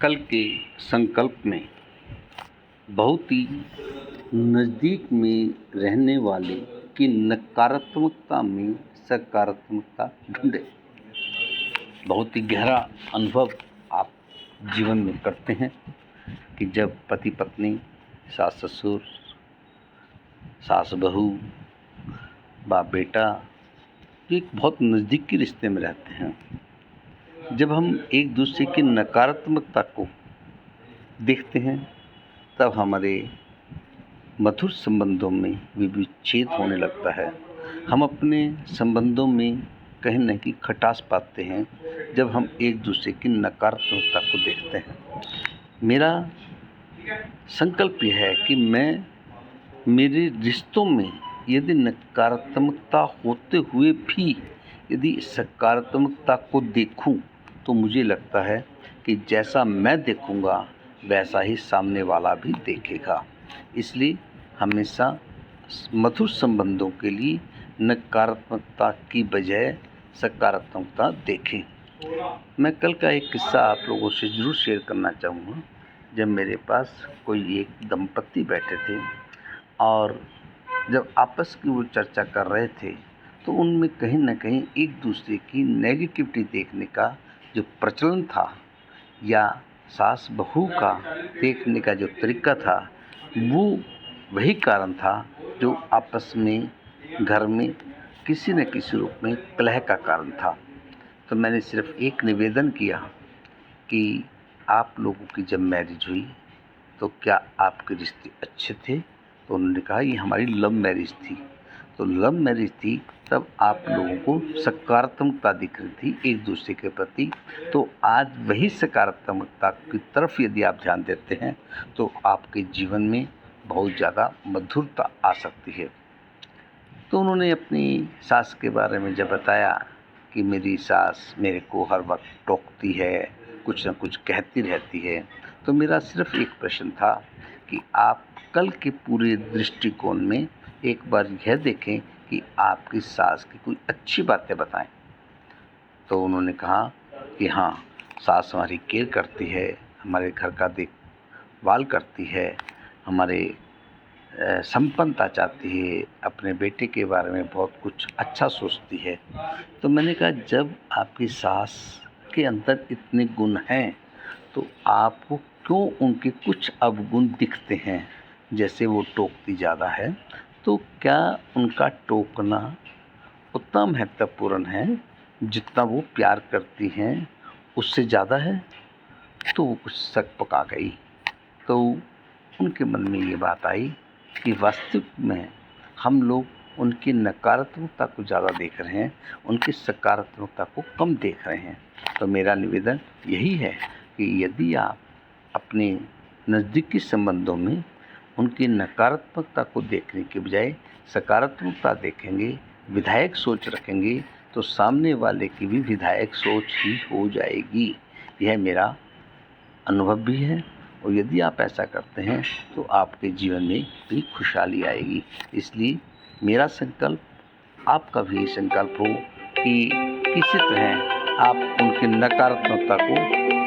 कल के संकल्प में बहुत ही नज़दीक में रहने वाले की नकारात्मकता में सकारात्मकता ढूंढे। बहुत ही गहरा अनुभव आप जीवन में करते हैं कि जब पति पत्नी, सास ससुर, सास बहू, बाप बेटा एक बहुत नज़दीक के रिश्ते में रहते हैं, जब हम एक दूसरे की नकारात्मकता को देखते हैं तब हमारे मधुर संबंधों में विच्छेद होने लगता है। हम अपने संबंधों में कहीं न कहीं खटास पाते हैं जब हम एक दूसरे की नकारात्मकता को देखते हैं। मेरा संकल्प यह है कि मैं मेरे रिश्तों में यदि नकारात्मकता होते हुए भी यदि सकारात्मकता को देखूं तो मुझे लगता है कि जैसा मैं देखूंगा वैसा ही सामने वाला भी देखेगा। इसलिए हमेशा मधुर संबंधों के लिए नकारात्मकता की बजाय सकारात्मकता देखें। मैं कल का एक किस्सा आप लोगों से ज़रूर शेयर करना चाहूँगा। जब मेरे पास कोई एक दंपत्ति बैठे थे और जब आपस की वो चर्चा कर रहे थे तो उनमें कहीं न कहीं एक दूसरे की नेगेटिविटी देखने का जो प्रचलन था या सास बहू का देखने का जो तरीका था, वो वही कारण था जो आपस में घर में किसी न किसी रूप में कलह का कारण था। तो मैंने सिर्फ एक निवेदन किया कि आप लोगों की जब मैरिज हुई तो क्या आपके रिश्ते अच्छे थे? तो उन्होंने कहा ये हमारी लव मैरिज थी। तो लव मैरिज थी तब आप लोगों को सकारात्मकता दिख रही थी एक दूसरे के प्रति। तो आज वही सकारात्मकता की तरफ यदि आप ध्यान देते हैं तो आपके जीवन में बहुत ज़्यादा मधुरता आ सकती है। तो उन्होंने अपनी सास के बारे में जब बताया कि मेरी सास मेरे को हर वक्त टोकती है, कुछ न कुछ कहती रहती है, तो मेरा सिर्फ एक प्रश्न था कि आप कल के पूरे दृष्टिकोण में एक बार यह देखें कि आपकी सास की कोई अच्छी बातें बताएं। तो उन्होंने कहा कि हाँ, सास हमारी केयर करती है, हमारे घर का देखभाल करती है, हमारे संपन्नता चाहती है, अपने बेटे के बारे में बहुत कुछ अच्छा सोचती है। तो मैंने कहा जब आपकी सास के अंदर इतने गुण हैं तो आपको क्यों उनके कुछ अवगुण दिखते हैं? जैसे वो टोकती ज़्यादा है, तो क्या उनका टोकना उतना महत्वपूर्ण है जितना वो प्यार करती हैं उससे ज़्यादा है? तो वो कुछ शक पका गई। तो उनके मन में ये बात आई कि वास्तविक में हम लोग उनकी नकारात्मकता को ज़्यादा देख रहे हैं, उनकी सकारात्मकता को कम देख रहे हैं। तो मेरा निवेदन यही है कि यदि आप अपने नज़दीकी संबंधों में उनकी नकारात्मकता को देखने के बजाय सकारात्मकता देखेंगे, विधायक सोच रखेंगे, तो सामने वाले की भी विधायक सोच ही हो जाएगी। यह मेरा अनुभव भी है और यदि आप ऐसा करते हैं तो आपके जीवन में भी खुशहाली आएगी। इसलिए मेरा संकल्प, आपका भी संकल्प हो कि किसी तरह आप उनकी नकारात्मकता को